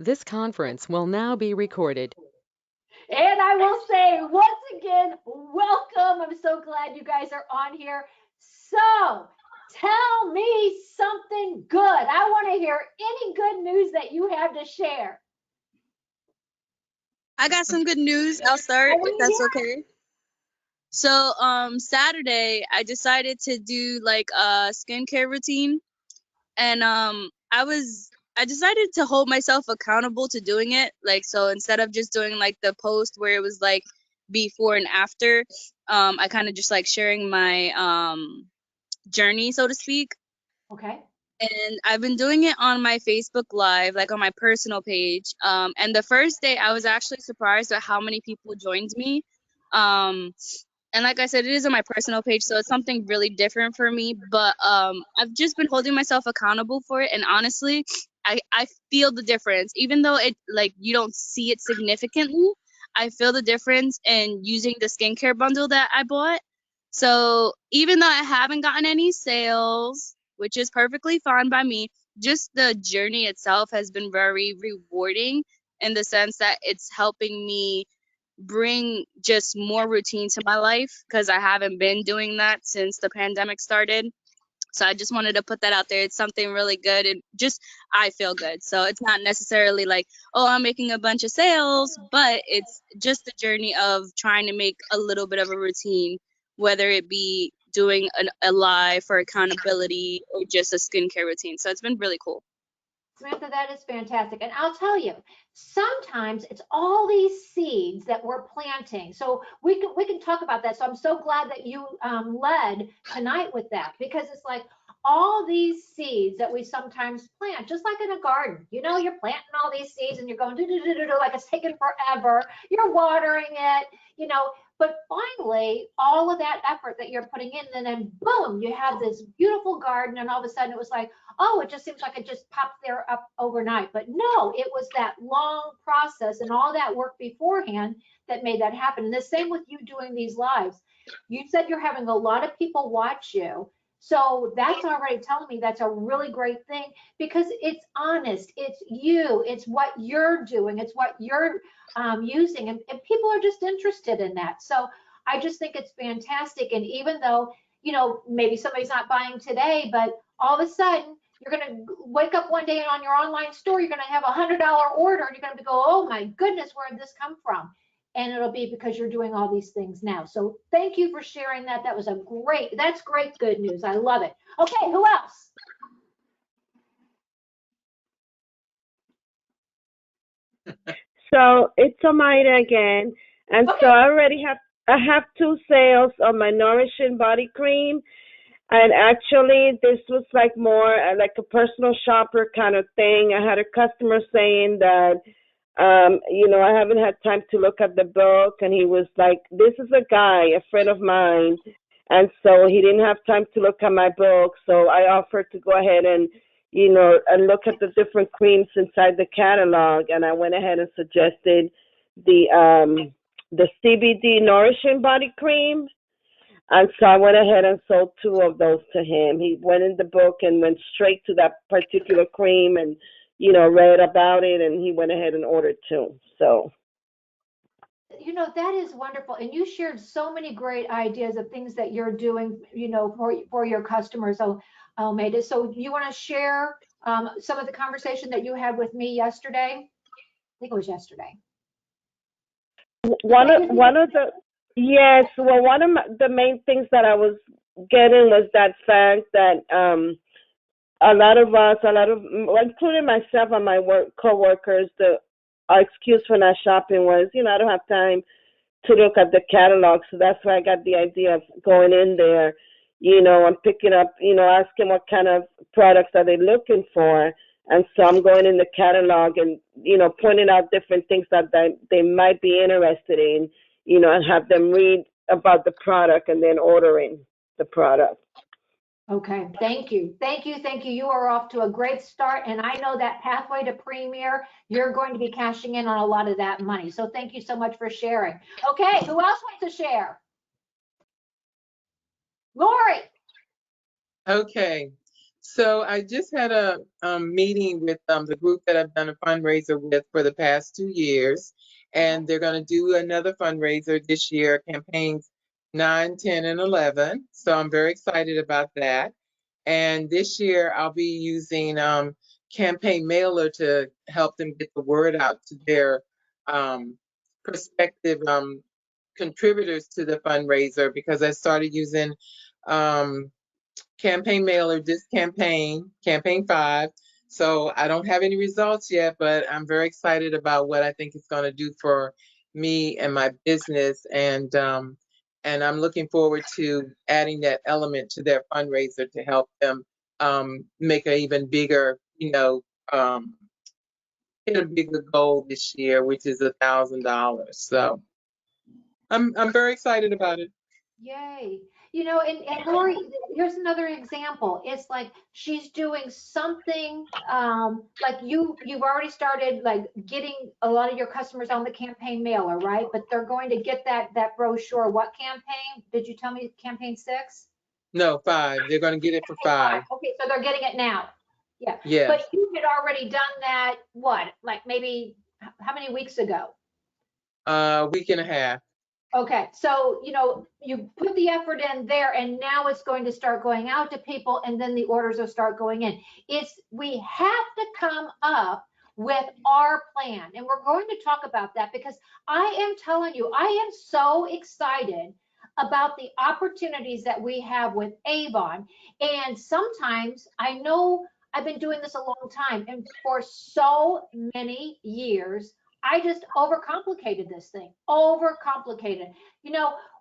This conference will now be recorded. And I will say once again, welcome. I'm so glad you guys are on here. So tell me something good. I want to hear any good news that you have to share. I got some good news. I'll I start if want to that's hear. okay. So, Saturday I decided to do like a skincare routine, and I decided to hold myself accountable to doing it. Like, so instead of just doing like the post where it was like before and after, I kind of just like sharing my journey, so to speak. Okay. And I've been doing it on my Facebook Live, like on my personal page. And the first day, I was actually surprised at how many people joined me. Um, and like I said, it is on my personal page, so it's something really different for me. But I've just been holding myself accountable for it, and honestly, I feel the difference, even though it like you don't see it significantly. I feel the difference in using the skincare bundle that I bought. So even though I haven't gotten any sales, which is perfectly fine by me, just the journey itself has been very rewarding in the sense that it's helping me bring just more routine to my life because I haven't been doing that since the pandemic started. So I just wanted to put that out there. It's something really good and just I feel good. So it's not necessarily like, oh, I'm making a bunch of sales, but it's just the journey of trying to make a little bit of a routine, whether it be doing a live for accountability or just a skincare routine. So it's been really cool. Samantha, that is fantastic. And I'll tell you, sometimes it's all these seeds that we're planting. So we can talk about that. So I'm so glad that you led tonight with that because it's like all these seeds that we sometimes plant, just like in a garden. You know, you're planting all these seeds and you're going do do do do do like it's taking forever. You're watering it, you know, but finally, all of that effort that you're putting in, and then boom, you have this beautiful garden, and all of a sudden it was like, oh, it just seems like it just popped there up overnight. But no, it was that long process and all that work beforehand that made that happen. And the same with you doing these lives. You said you're having a lot of people watch you. So that's already telling me that's a really great thing because it's honest. It's you. It's what you're doing. It's what you're using. And people are just interested in that. So I just think it's fantastic. And even though, you know, maybe somebody's not buying today, but all of a sudden you're going to wake up one day and on your online store, you're going to have $100 order and you're going to go, oh my goodness, where did this come from? And it'll be because you're doing all these things now. So thank you for sharing that. That was that's great good news. I love it. Okay, who else? So it's Omaira again, and so Okay. I have two sales on my nourishing body cream, and actually this was like more like a personal shopper kind of thing. I had a customer saying that I haven't had time to look at the book, and he was like, this is a guy, a friend of mine, and so he didn't have time to look at my book, so I offered to go ahead and and look at the different creams inside the catalog, and I went ahead and suggested the the CBD nourishing body cream, and so I went ahead and sold two of those to him. He went in the book and went straight to that particular cream and, read about it, and he went ahead and ordered two. So, You know, that is wonderful. And you shared so many great ideas of things that you're doing, you know, for your customers. So, Maida, so you want to share some of the conversation that you had with me yesterday? I think it was yesterday. one That of you one of the yes, well, one of the main things that I was getting was that fact that a lot of us, well, including myself and my coworkers, our excuse for not shopping was, I don't have time to look at the catalog. So that's why I got the idea of going in there, and picking up, asking what kind of products are they looking for. And so I'm going in the catalog and, pointing out different things that they might be interested in, and have them read about the product and then ordering the product. Okay, thank you. Thank you. Thank you. You are off to a great start. And I know that pathway to premier, you're going to be cashing in on a lot of that money. So thank you so much for sharing. Okay, who else wants to share? Lori. Okay. So I just had a meeting with the group that I've done a fundraiser with for the past 2 years, and they're going to do another fundraiser this year, campaigns 9, 10, and 11. So I'm very excited about that. And this year I'll be using campaign mailer to help them get the word out to their prospective contributors to the fundraiser, because I started using um, campaign mailer this campaign 5. So I don't have any results yet, but I'm very excited about what I think it's going to do for me and my business. And I'm looking forward to adding that element to their fundraiser to help them make an even bigger, um, hit a bigger goal this year, which is $1,000. So I'm very excited about it. Yay. You know, and Lori, here's another example. It's like she's doing something, like you've already started like getting a lot of your customers on the campaign mailer, right? But they're going to get that brochure. What campaign? Did you tell me campaign 6? No, 5. They're going to get it for Campaign 5. 5. Okay, so they're getting it now. Yeah. Yeah, But you had already done that, what, like maybe how many weeks ago? week and a half. Okay, so you put the effort in there, and now it's going to start going out to people, and then the orders will start going in. We have to come up with our plan, and we're going to talk about that, because I am telling you, I am so excited about the opportunities that we have with Avon. And sometimes I know I've been doing this a long time, and for so many years I just overcomplicated this thing, overcomplicated.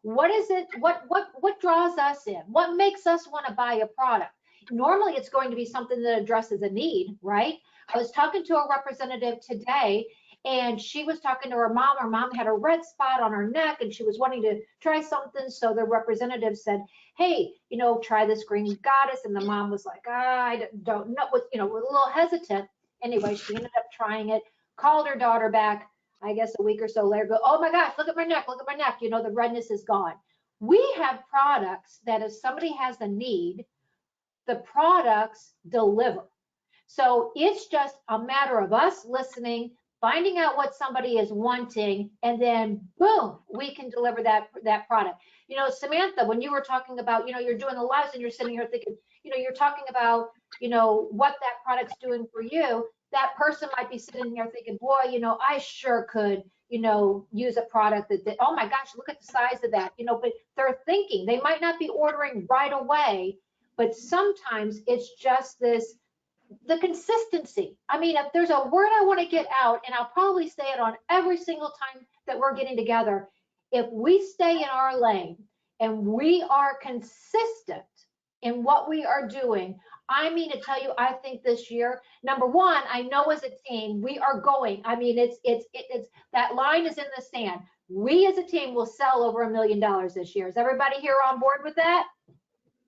What is it? What draws us in? What makes us want to buy a product? Normally, it's going to be something that addresses a need, right? I was talking to a representative today, and she was talking to her mom. Her mom had a red spot on her neck, and she was wanting to try something. So the representative said, "Hey, try this green goddess." And the mom was like, "I don't know," with a little hesitant. Anyway, she ended up trying it, called her daughter back, I guess a week or so later, go, "Oh my gosh, look at my neck, look at my neck. The redness is gone." We have products that if somebody has a need, the products deliver. So it's just a matter of us listening, finding out what somebody is wanting, and then boom, we can deliver that product. Samantha, when you were talking about, you're doing the lives and you're sitting here thinking, you're talking about, what that product's doing for you. That person might be sitting here thinking, boy, I sure could, use a product that, oh my gosh, look at the size of that, but they're thinking, they might not be ordering right away, but sometimes it's just the consistency. I mean, if there's a word I want to get out, and I'll probably say it on every single time that we're getting together, if we stay in our lane and we are consistent in what we are doing, I mean to tell you, I think this year, number one, I know as a team, we are going. I mean, it's that line is in the sand. We as a team will sell over $1 million this year. Is everybody here on board with that?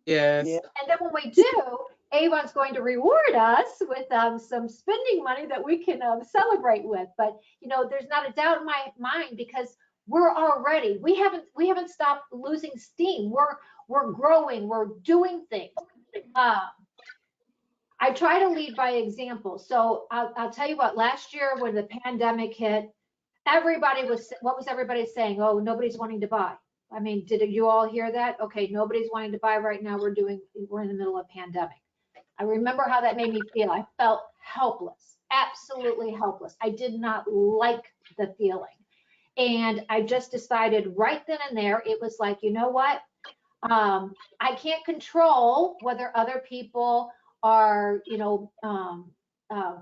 Yes. Yeah. And then when we do, Avon's going to reward us with some spending money that we can celebrate with. But there's not a doubt in my mind, because we're already, we haven't stopped losing steam. We're growing. We're doing things. I try to lead by example. So I'll tell you what. Last year, when the pandemic hit, what was everybody saying? Oh, nobody's wanting to buy. I mean, did you all hear that? Okay, nobody's wanting to buy right now. We're in the middle of a pandemic. I remember how that made me feel. I felt helpless, absolutely helpless. I did not like the feeling. And I just decided right then and there, it was like, you know what? I can't control whether other people are,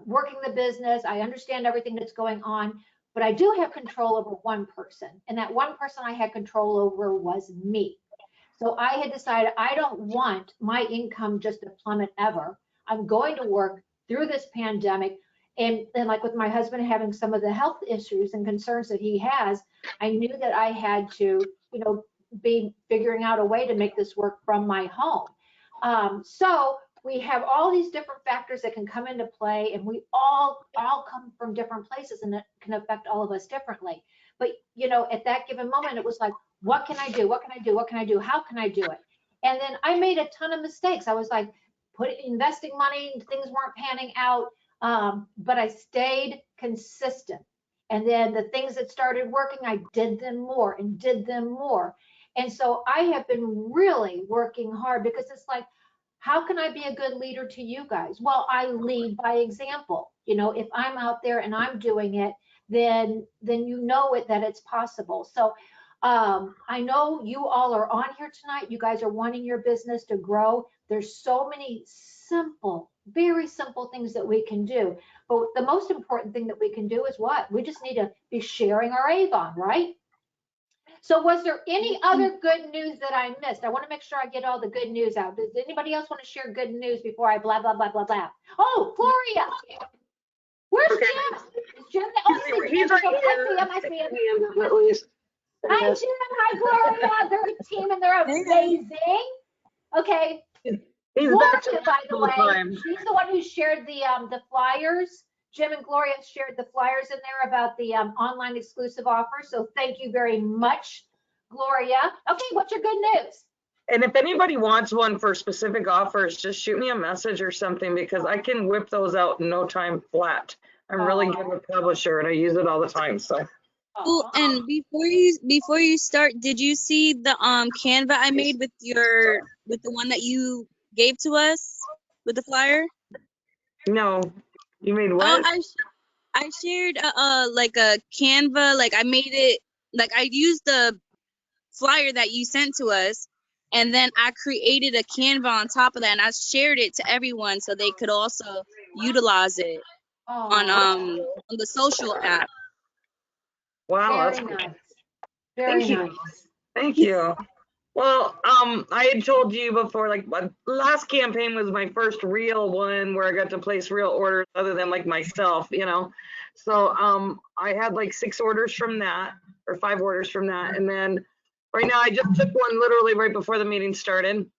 working the business. I understand everything that's going on, but I do have control over one person. And that one person I had control over was me. So I had decided I don't want my income just to plummet ever. I'm going to work through this pandemic. And like with my husband having some of the health issues and concerns that he has, I knew that I had to, be figuring out a way to make this work from my home. So we have all these different factors that can come into play, and we all come from different places, and it can affect all of us differently. But at that given moment, it was like, what can I do? What can I do? What can I do? How can I do it? And then I made a ton of mistakes. I was like, investing money, things weren't panning out, but I stayed consistent. And then the things that started working, I did them more and did them more. And so I have been really working hard because it's like, how can I be a good leader to you guys? Well, I lead by example. You know, if I'm out there and I'm doing it, then you know it that it's possible. So I know you all are on here tonight. You guys are wanting your business to grow. There's so many simple, very simple things that we can do. But the most important thing that we can do is what? We just need to be sharing our Avon, right? So was there any other good news that I missed? I want to make sure I get all the good news out. Does anybody else want to share good news before I blah, blah, blah, blah, blah? Oh, Gloria. Where's Jim? Is Jim? Oh, He's right here. I see him. At least. Hi, Jim. Hi, Gloria. They're a team and they're amazing. Okay. He's Gloria, back to by the full way, time. she's the one who shared the flyers. Jim and Gloria shared the flyers in there about the online exclusive offer. So thank you very much, Gloria. Okay, what's your good news? And if anybody wants one for specific offers, just shoot me a message or something because I can whip those out in no time flat. I'm really good with Publisher and I use it all the time. So. Oh, and before you start, did you see the Canva I made with the one that you gave to us with the flyer? No, you made Oh, what? I shared like a Canva, like I made it, like I used the flyer that you sent to us, and then I created a Canva on top of that, and I shared it to everyone so they could also utilize it on the social app. Wow, Very that's nice. Very Thank you. nice. Thank you. Well, I had told you before, like my last campaign was my first real one where I got to place real orders other than like myself, you know. So I had like 6 orders from that or 5 orders from that. And then right now I just took one literally right before the meeting started.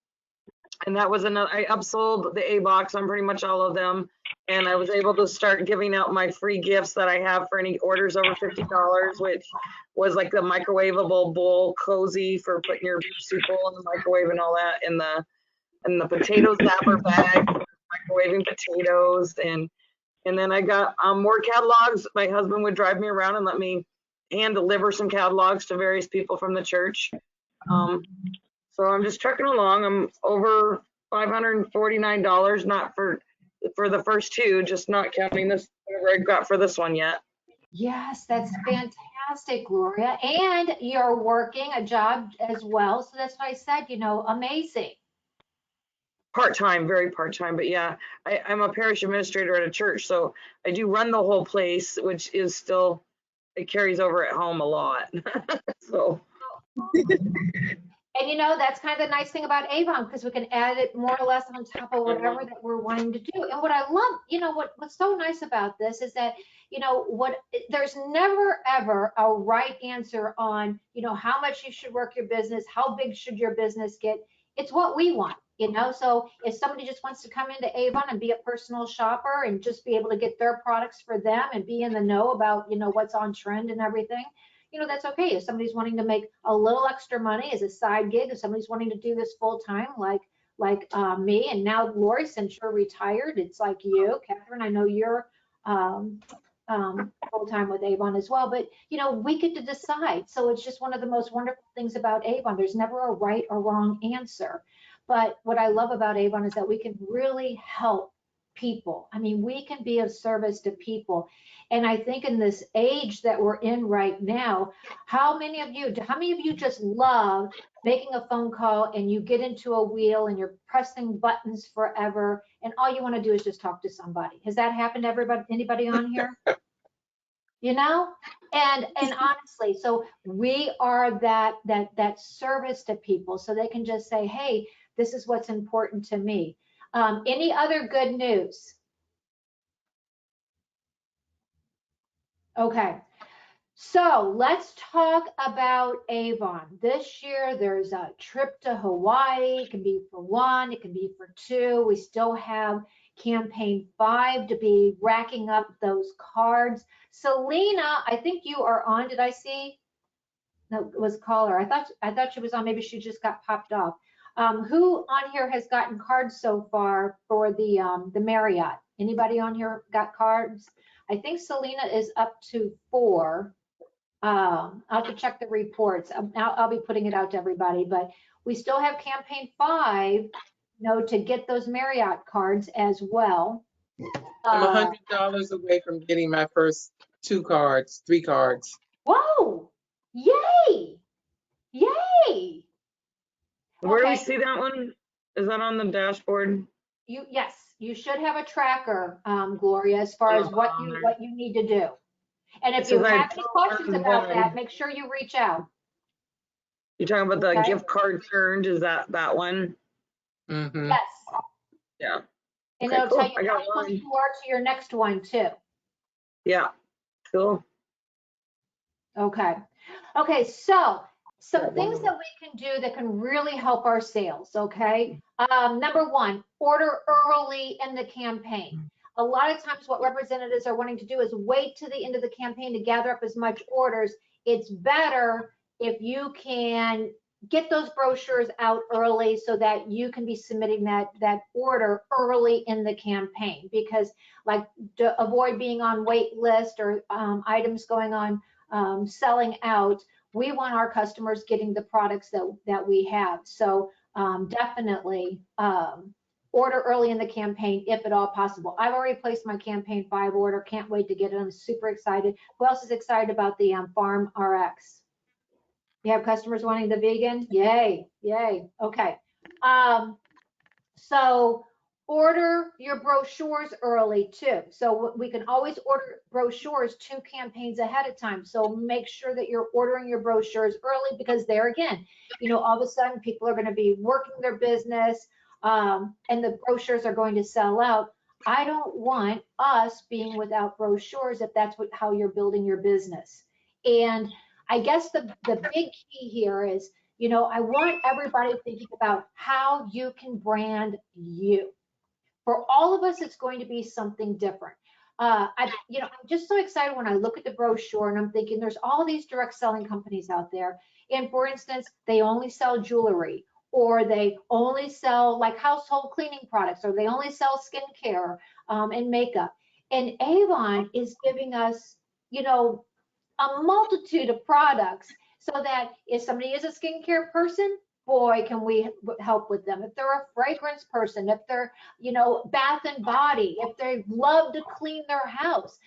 And that was another, I upsold the A box on pretty much all of them. And I was able to start giving out my free gifts that I have for any orders over $50, which was like the microwavable bowl cozy for putting your soup bowl in the microwave and all that, and the potato zapper bag for microwaving potatoes, and then I got more catalogs. My husband would drive me around and let me hand deliver some catalogs to various people from the church. So I'm just trucking along. I'm over $549, not for the first 2, just not counting this whatever I got for this one yet. Yes, that's fantastic, Gloria. And you're working a job as well. So that's why I said, you know, amazing. Part-time, very part-time, but yeah, I'm a parish administrator at a church, so I do run the whole place, which is still, it carries over at home a lot. So. And you know, that's kind of the nice thing about Avon because we can add it more or less on top of whatever that we're wanting to do. And what I love, you know, what's so nice about this is that, you know, there's never ever a right answer on, you know, how much you should work your business, how big should your business get. It's what we want, you know. So if somebody just wants to come into Avon and be a personal shopper and just be able to get their products for them and be in the know about, you know, what's on trend and everything, you know, that's okay. If somebody's wanting to make a little extra money as a side gig, if somebody's wanting to do this full time, like me, and now Lori, since you're retired, it's like you, Catherine. I know you're full time with Avon as well, but you know, we get to decide. So it's just one of the most wonderful things about Avon. There's never a right or wrong answer. But what I love about Avon is that we can really help people. I mean, we can be of service to people. And I think in this age that we're in right now, how many of you just love making a phone call and you get into a wheel and you're pressing buttons forever and all you want to do is just talk to somebody? Has that happened to anybody on here? You know? And honestly, so we are that service to people so they can just say, hey, this is what's important to me. Any other good news? Okay, so let's talk about Avon. This year, there's a trip to Hawaii. It can be for 1, it can be for 2. We still have campaign 5 to be racking up those cards. Selena, I think you are on. Did I see? No, it was caller. I thought she was on. Maybe she just got popped off. Who on here has gotten cards so far for the Marriott? Anybody on here got cards? I think Selena is up to 4. I'll have to check the reports. I'll be putting it out to everybody, but we still have campaign 5, to get those Marriott cards as well. I'm $100 away from getting my first 3 cards. Whoa! Yay! Yay! Where do we Okay. see that one? Is that on the dashboard? Yes, you should have a tracker, Gloria, as far as what you need to do. And if It you says I have any questions about that, make sure you reach out. You're talking about the Okay. gift card earned, is that one? Mm-hmm. Yes. Yeah. And Okay, it'll cool. tell you I got how close one. you are to your next one too. Yeah, cool. Okay. Okay, so some things that we can do that can really help our sales, okay? Number 1, order early in the campaign. A lot of times what representatives are wanting to do is wait to the end of the campaign to gather up as much orders. It's better if you can get those brochures out early so that you can be submitting that order early in the campaign, because like to avoid being on wait list or items going on selling out, we want our customers getting the products that we have. So definitely order early in the campaign if at all possible. I've already placed my campaign 5 order. Can't wait to get it. I'm super excited. Who else is excited about the Farm RX? You have customers wanting the vegan? Yay, yay. Okay. So order your brochures early too. So we can always order brochures 2 campaigns ahead of time. So make sure that you're ordering your brochures early, because there again, all of a sudden people are going to be working their business and the brochures are going to sell out. I don't want us being without brochures if that's how you're building your business. And I guess the big key here is, I want everybody thinking about how you can brand you. For all of us, it's going to be something different. I'm just so excited when I look at the brochure and I'm thinking there's all these direct selling companies out there. And for instance, they only sell jewelry, or they only sell like household cleaning products, or they only sell skincare and makeup. And Avon is giving us, a multitude of products, so that if somebody is a skincare person, boy, can we help with them. If they're a fragrance person, if they're, bath and body, if they love to clean their house,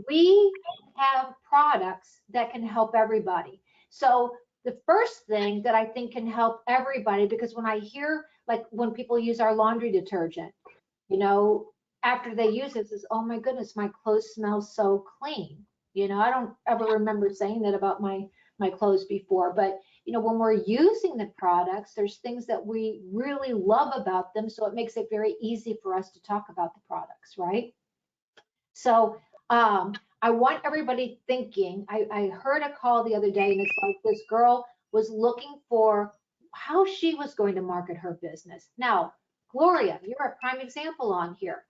we have products that can help everybody. So the first thing that I think can help everybody, because when I hear, like when people use our laundry detergent, after they use it, says, oh my goodness, my clothes smell so clean. I don't ever remember saying that about my clothes before, but when we're using the products, there's things that we really love about them, so it makes it very easy for us to talk about the products, right? So I want everybody thinking. I heard a call the other day, and it's like this girl was looking for how she was going to market her business. Now, Gloria, you're a prime example on here.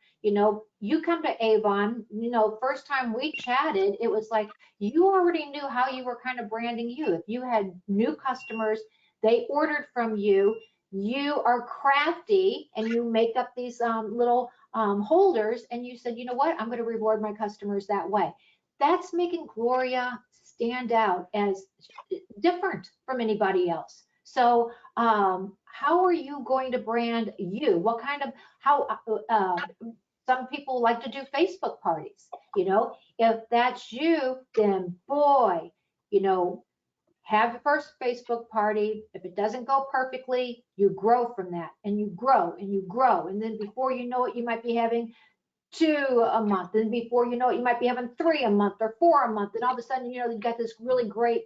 You come to Avon, first time we chatted, it was like you already knew how you were kind of branding you. If you had new customers, they ordered from you, you are crafty and you make up these little holders, and you said, you know what, I'm going to reward my customers that way. That's making Gloria stand out as different from anybody else. So how are you going to brand you? What kind of, some people like to do Facebook parties. If that's you, then boy, have the first Facebook party. If it doesn't go perfectly, you grow from that, and you grow and you grow. And then before you know it, you might be having 2 a month. And before you know it, you might be having 3 a month or 4 a month. And all of a sudden, you've got this really great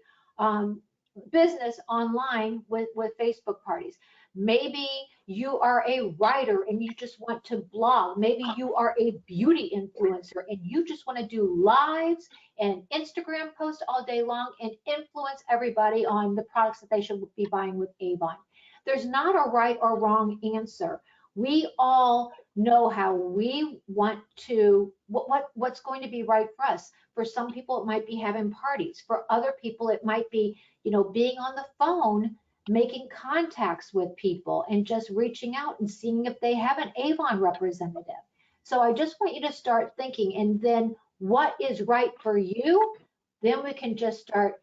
business online with Facebook parties. Maybe you are a writer and you just want to blog. Maybe you are a beauty influencer and you just want to do lives and Instagram posts all day long and influence everybody on the products that they should be buying with Avon. There's not a right or wrong answer. We all know how we want to, what's going to be right for us. For some people, it might be having parties. For other people, it might be, being on the phone making contacts with people and just reaching out and seeing if they have an Avon representative. So I just want you to start thinking, and then what is right for you, then we can just start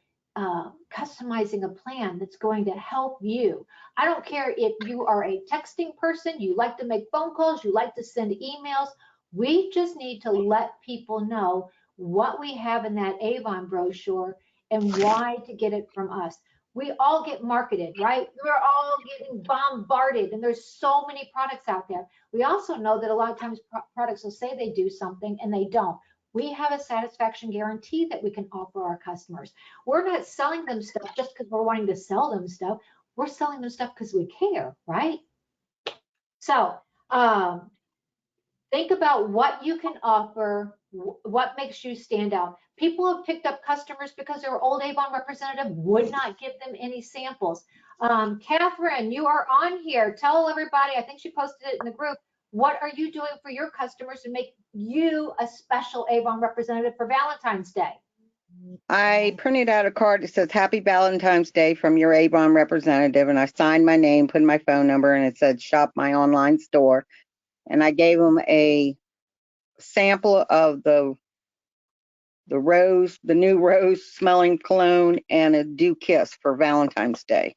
customizing a plan that's going to help you. I don't care if you are a texting person, you like to make phone calls, you like to send emails. We just need to let people know what we have in that Avon brochure and why to get it from us. We all get marketed, right? We're all getting bombarded, and there's so many products out there. We also know that a lot of times products will say they do something and they don't. We have a satisfaction guarantee that we can offer our customers. We're not selling them stuff just because we're wanting to sell them stuff. We're selling them stuff because we care, right? So think about what you can offer, what makes you stand out. People have picked up customers because their old Avon representative would not give them any samples. Catherine, you are on here. Tell everybody, I think she posted it in the group, what are you doing for your customers to make you a special Avon representative for Valentine's Day? I printed out a card that says Happy Valentine's Day from your Avon representative, and I signed my name, put my phone number, and it said shop my online store. And I gave them a sample of the new rose smelling cologne and a dew kiss for Valentine's Day.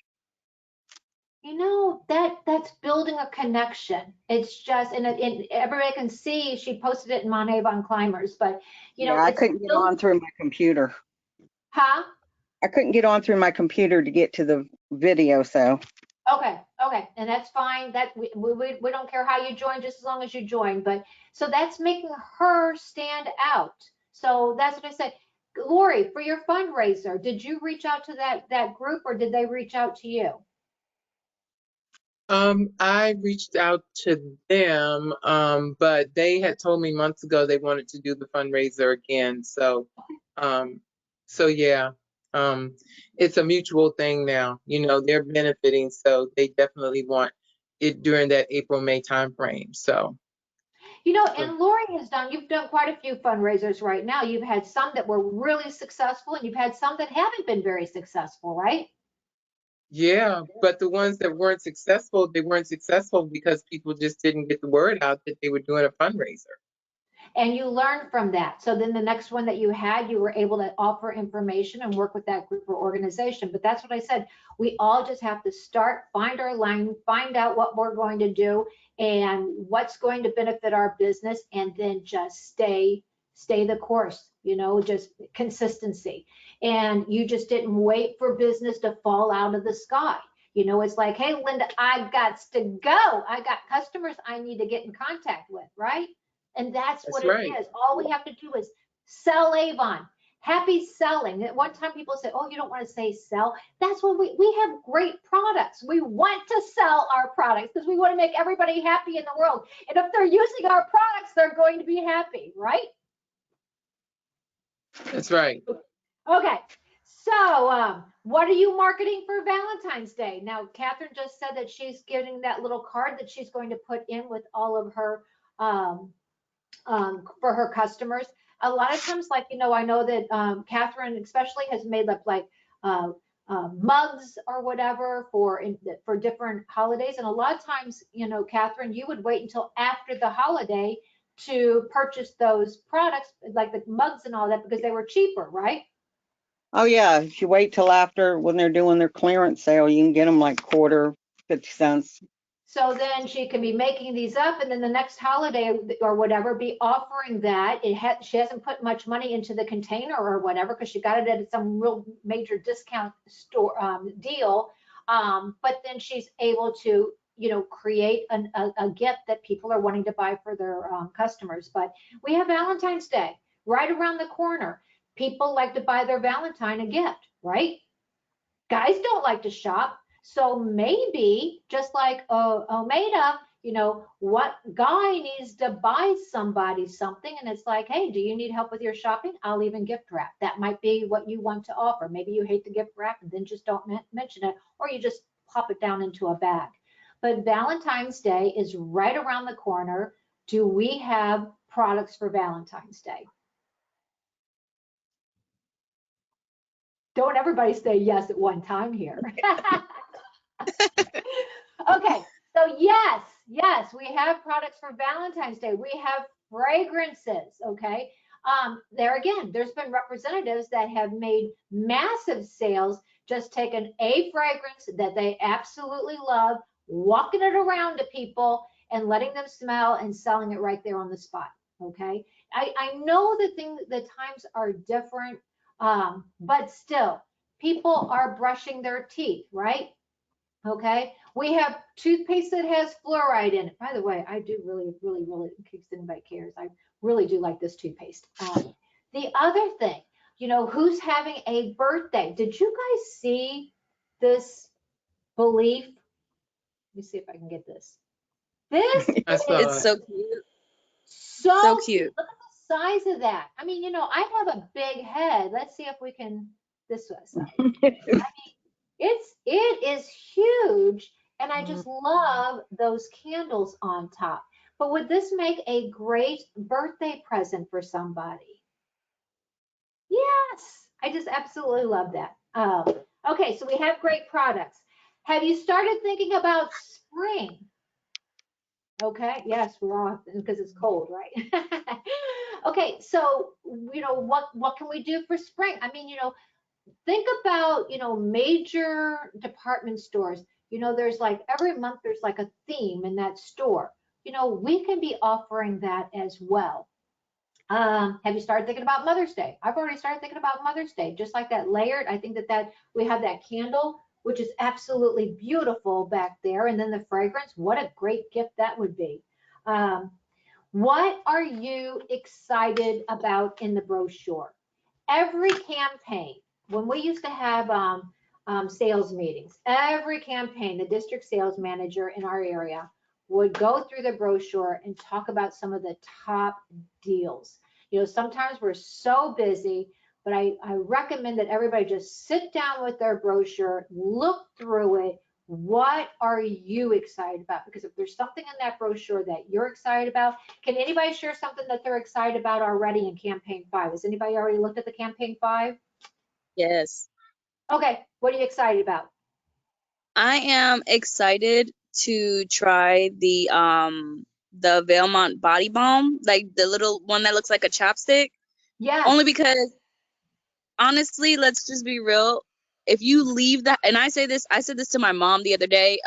You know, that's building a connection. It's just, and everybody can see she posted it in Mon Avon Climbers, but you know, Yeah, I it's couldn't get on through my computer. Huh? I couldn't get on through my computer to get to the video, so. Okay, and that's fine. That we don't care how you join, just as long as you join. But so that's making her stand out. So that's what I said. Lori, for your fundraiser, did you reach out to that group, or did they reach out to you? I reached out to them, but they had told me months ago they wanted to do the fundraiser again. So, yeah, it's a mutual thing now. You know, they're benefiting, so they definitely want it during that April-May timeframe. So, You know, and Lori you've done quite a few fundraisers right now. You've had some that were really successful, and you've had some that haven't been very successful, right? yeah, but the ones that weren't successful, they weren't successful because people just didn't get the word out that they were doing a fundraiser. And you learned from that. So then the next one that you had, you were able to offer information and work with that group or organization. But that's what I said. We all just have to start, find our lane, find out what we're going to do and what's going to benefit our business, and then just stay the course, you know, just consistency. And you just didn't wait for business to fall out of the sky. You know, it's like, hey, Linda, I've got to go. I got customers I need to get in contact with, right? And that's what right. it is. All we have to do is sell Avon. Happy selling. At one time people say, oh, you don't want to say sell. That's what we have great products. We want to sell our products because we want to make everybody happy in the world. And if they're using our products, they're going to be happy, right? That's right. Okay. So what are you marketing for Valentine's Day? Now, Catherine just said that she's getting that little card that she's going to put in with all of her for her customers. A lot of times, like, you know, I know that Catherine especially has made up like mugs or whatever for different holidays. And a lot of times, you know, Catherine, you would wait until after the holiday to purchase those products, like the mugs and all that, because they were cheaper, right? Oh yeah, if you wait till after when they're doing their clearance sale, you can get them like quarter, 50 cents. So then she can be making these up, and then the next holiday or whatever, be offering that. She hasn't put much money into the container or whatever because she got it at some real major discount store deal. But then she's able to, you know, create a gift that people are wanting to buy for their customers. But we have Valentine's Day right around the corner. People like to buy their Valentine a gift, right? Guys don't like to shop. So maybe just like Omeda, you know, what guy needs to buy somebody something, and it's like, hey, do you need help with your shopping? I'll even gift wrap. That might be what you want to offer. Maybe you hate the gift wrap and then just don't mention it, or you just pop it down into a bag. But Valentine's Day is right around the corner. Do we have products for Valentine's Day? Don't everybody say yes at one time here. Okay, so yes, we have products for Valentine's Day. We have fragrances, okay? There again, there's been representatives that have made massive sales, just taking a fragrance that they absolutely love, walking it around to people and letting them smell and selling it right there on the spot, okay? I know the times are different, but still, people are brushing their teeth, right? Okay, we have toothpaste that has fluoride in it. By the way, I do really, in case anybody cares, I really do like this toothpaste. The other thing, who's having a birthday? Did you guys see this belief? Let me see if I can get this. This I saw It's is it. so cute. So so cute. cute. Look at the size of that. I mean, I have a big head. Let's see if we can, this side. It is huge, and I just love those candles on top. But would this make a great birthday present for somebody? Yes, I just absolutely love that. Okay, so we have great products. Have you started thinking about spring? Okay, yes, we're all because it's cold, right? Okay, so what can we do for spring? I mean, think about, major department stores. There's like every month there's like a theme in that store. We can be offering that as well. Have you started thinking about Mother's Day? I've already started thinking about Mother's Day, just like that layered. I think that we have that candle, which is absolutely beautiful back there. And then the fragrance, what a great gift that would be. Um, what are you excited about in the brochure? Every campaign, when we used to have sales meetings, every campaign, the district sales manager in our area would go through the brochure and talk about some of the top deals. Sometimes we're so busy, but I recommend that everybody just sit down with their brochure, look through it. What are you excited about? Because if there's something in that brochure that you're excited about, can anybody share something that they're excited about already in campaign 5? Has anybody already looked at the campaign 5? Yes. Okay, what are you excited about? I am excited to try the Valmont body balm, like the little one that looks like a chapstick. Yes. Only because honestly, let's just be real. If you leave that, and I said this to my mom the other day,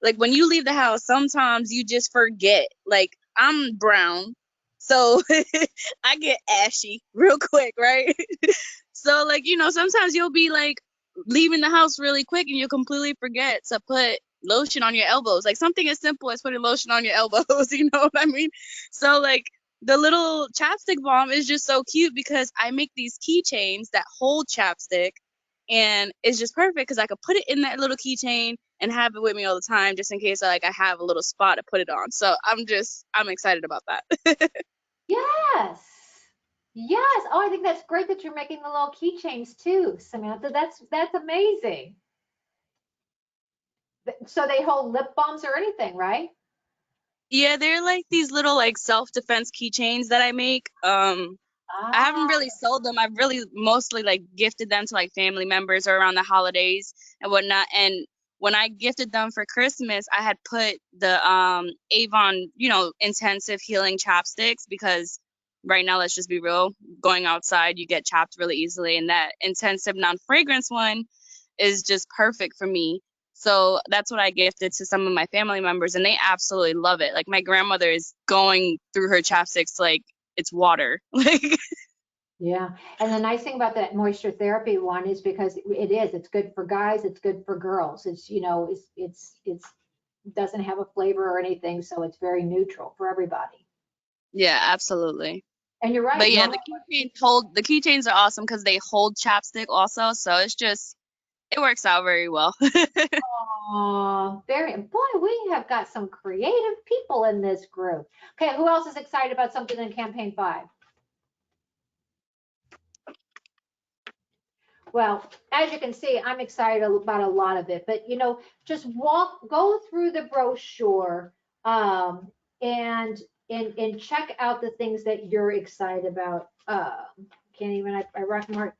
like when you leave the house, sometimes you just forget. Like I'm brown, so I get ashy real quick, right? So like, sometimes you'll be like leaving the house really quick and you'll completely forget to put lotion on your elbows. Like something as simple as putting lotion on your elbows, you know what I mean? So like the little chapstick balm is just so cute because I make these keychains that hold chapstick, and it's just perfect because I could put it in that little keychain and have it with me all the time just in case I have a little spot to put it on. So I'm excited about that. Yes. Yes. Oh, I think that's great that you're making the little keychains too, Samantha. That's amazing. So they hold lip balms or anything, right? Yeah, they're like these little like self-defense keychains that I make. I haven't Ah, really sold them. I've really mostly like gifted them to like family members or around the holidays and whatnot. And when I gifted them for Christmas, I had put the Avon, intensive healing chapsticks because right now, let's just be real, going outside, you get chapped really easily. And that intensive non-fragrance one is just perfect for me. So that's what I gifted to some of my family members, and they absolutely love it. Like my grandmother is going through her chapsticks like it's water. Like yeah. And the nice thing about that moisture therapy one is because it's good for guys, it's good for girls. It's doesn't have a flavor or anything, so it's very neutral for everybody. yeah, absolutely. And you're right. But yeah, Normally, the keychains are awesome because they hold chapstick also. So it works out very well. oh, boy, we have got some creative people in this group. Okay, who else is excited about something in campaign 5? Well, as you can see, I'm excited about a lot of it, but just go through the brochure, and check out the things that you're excited about. Can't even, I recommend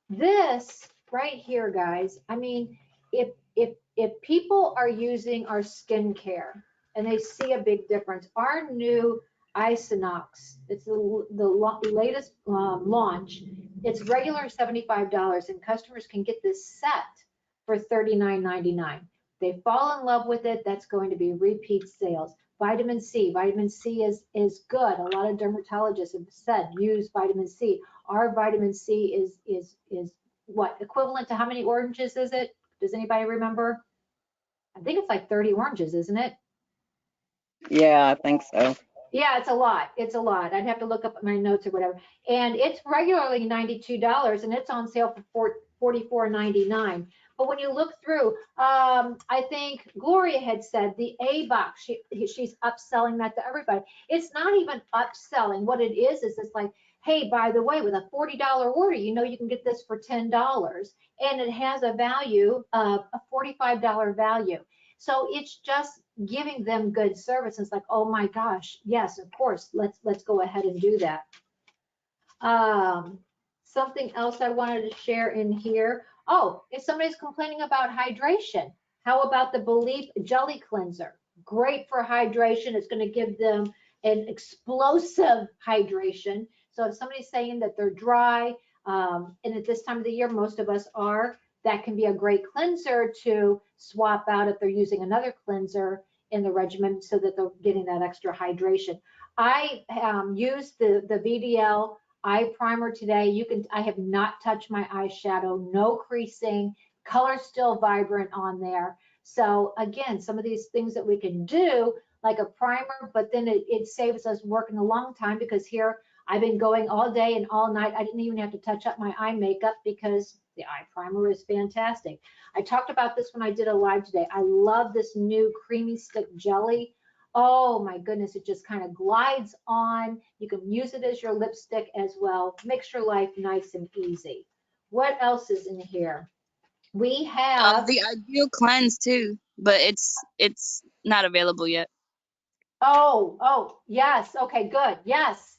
this right here, guys. I mean, if people are using our skincare and they see a big difference, our new Isinox, it's the latest launch. It's regular $75, and customers can get this set for $39.99. They fall in love with it. That's going to be repeat sales. Vitamin C. Vitamin C is good. A lot of dermatologists have said use vitamin C. Our vitamin C is what, equivalent to how many oranges is it? Does anybody remember? I think it's like 30 oranges, isn't it? Yeah, I think so. Yeah, it's a lot. It's a lot. I'd have to look up my notes or whatever. And it's regularly $92, and it's on sale for $44.99. But when you look through, I think Gloria had said the A box, she's upselling that to everybody. It's not even upselling. What it is it's like, hey, by the way, with a $40 order, you know you can get this for $10, and it has a value of a $45 value. So it's just giving them good service. It's like, oh my gosh, yes, of course, let's go ahead and do that. Something else I wanted to share in here. Oh, if somebody's complaining about hydration, how about the Belief Jelly Cleanser? Great for hydration. It's going to give them an explosive hydration. So if somebody's saying that they're dry, and at this time of the year, most of us are, that can be a great cleanser to swap out if they're using another cleanser in the regimen so that they're getting that extra hydration. I used the VDL eye primer today. I have not touched my eyeshadow, no creasing, color still vibrant on there. So again, some of these things that we can do, like a primer, but then it saves us working a long time, because here I've been going all day and all night. I didn't even have to touch up my eye makeup because the eye primer is fantastic. I talked about this when I did a live today. I love this new creamy stick jelly. Oh my goodness, it just kind of glides on. You can use it as your lipstick as well. Makes your life nice and easy. What else is in here? We have, The Ideal Cleanse too, but it's not available yet. oh, yes. Okay, good. Yes,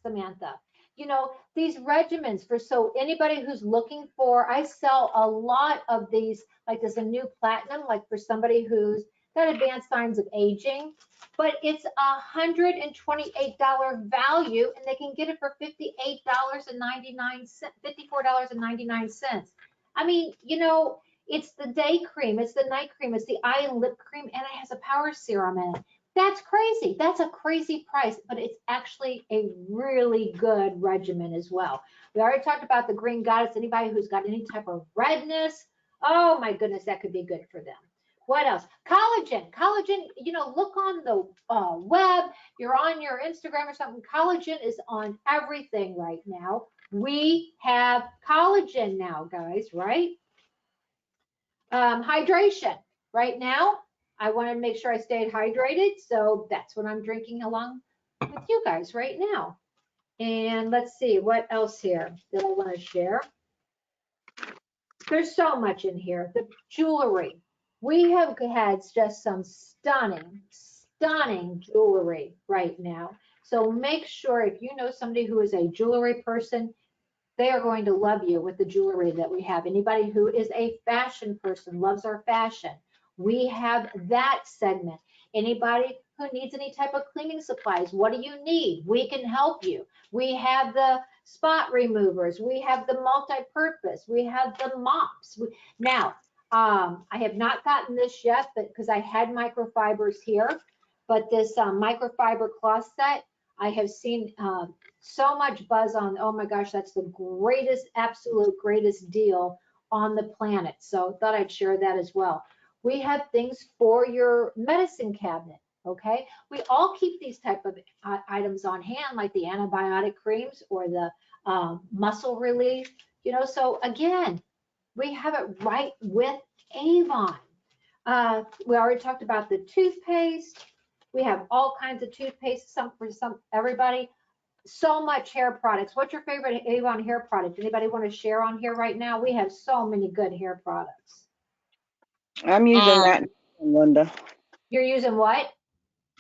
Samantha. You know, these regimens so anybody who's looking for, I sell a lot of these, like there's a new platinum, like for somebody who's got advanced signs of aging, but it's $128 value, and they can get it for $58.99, $54.99. I mean, it's the day cream, it's the night cream, it's the eye and lip cream, and it has a power serum in it. That's crazy. That's a crazy price, but it's actually a really good regimen as well. We already talked about the Green Goddess. Anybody who's got any type of redness, oh my goodness, that could be good for them. What else? Collagen. Collagen, look on the web. You're on your Instagram or something. Collagen is on everything right now. We have collagen now, guys, right? Hydration. Right now, I want to make sure I stayed hydrated, so that's what I'm drinking along with you guys right now. And let's see, what else here that I want to share? There's so much in here. The jewelry. We have had just some stunning jewelry right now. So make sure, if you know somebody who is a jewelry person, they are going to love you with the jewelry that we have. Anybody who is a fashion person, loves our fashion, we have that segment. Anybody who needs any type of cleaning supplies, what do you need? We can help you. We have the spot removers. We have the multi-purpose. We have the mops. Now, I have not gotten this yet, but because I had microfibers here, but this microfiber cloth set, I have seen so much buzz on. Oh my gosh, that's the greatest, absolute greatest deal on the planet. So I thought I'd share that as well. We have things for your medicine cabinet. Okay, we all keep these type of items on hand, like the antibiotic creams or the muscle relief. So again, we have it right with Avon. We already talked about the toothpaste. We have all kinds of toothpaste, some for everybody. So much hair products. What's your favorite Avon hair product? Anybody want to share on here right now? We have so many good hair products. I'm using that, Linda. You're using what?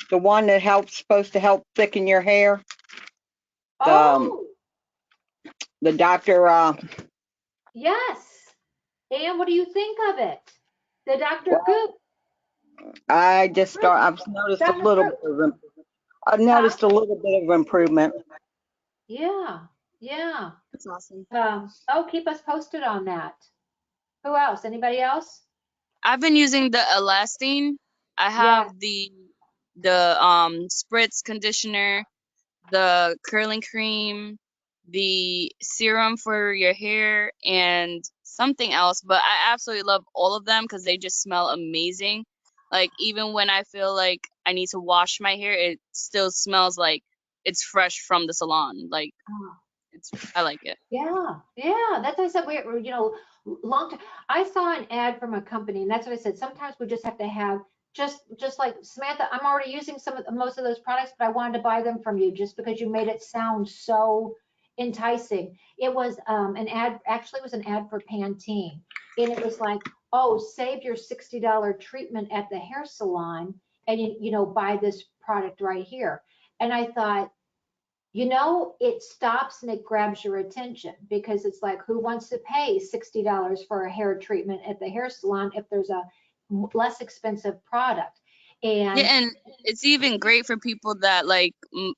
The one that supposed to help thicken your hair. Oh, The doctor. yes. And what do you think of it? The Dr. Well, Goop. I've noticed a Dr. little Goop. bit of, I've Huh? noticed a little bit of improvement. Yeah. Yeah. That's awesome. Oh, keep us posted on that. Who else? Anybody else? I've been using the Elastine. I Yes. have the spritz conditioner, the curling cream, the serum for your hair, and something else. But I absolutely love all of them because they just smell amazing. Like even when I feel like I need to wash my hair, it still smells like it's fresh from the salon. Like Oh. I like it. Yeah, yeah. That's what I said. We're, long time. I saw an ad from a company, and that's what I said. Sometimes we just have to have just like Samantha. I'm already using most of those products, but I wanted to buy them from you just because you made it sound so enticing. It was an ad. Actually, it was an ad for Pantene, and it was like, oh, save your $60 treatment at the hair salon, and buy this product right here. And I thought, it stops and it grabs your attention because it's like, who wants to pay $60 for a hair treatment at the hair salon if there's a less expensive product? Yeah, And and it's even great for people that like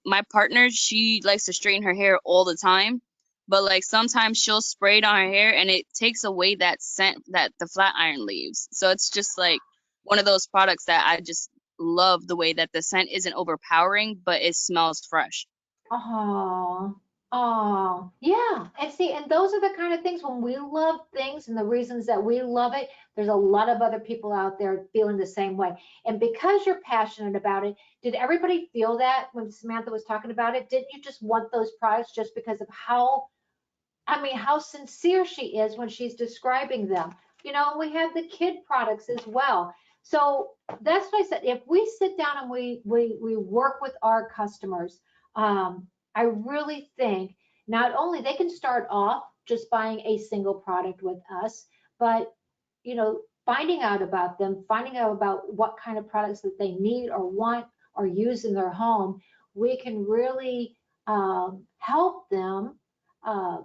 my partner, she likes to straighten her hair all the time, but like sometimes she'll spray it on her hair and it takes away that scent that the flat iron leaves. So it's just like one of those products that I just love the way that the scent isn't overpowering, but it smells fresh. oh, oh, yeah. And see, and those are the kind of things when we love things and the reasons that we love it, there's a lot of other people out there feeling the same way. And because you're passionate about it, did everybody feel that when Samantha was talking about it? Didn't you just want those products just because of how sincere she is when she's describing them? We have the kid products as well. So that's what I said. If we sit down and we work with our customers, I really think not only they can start off just buying a single product with us, but finding out about them, finding out about what kind of products that they need or want or use in their home, we can really help them uh,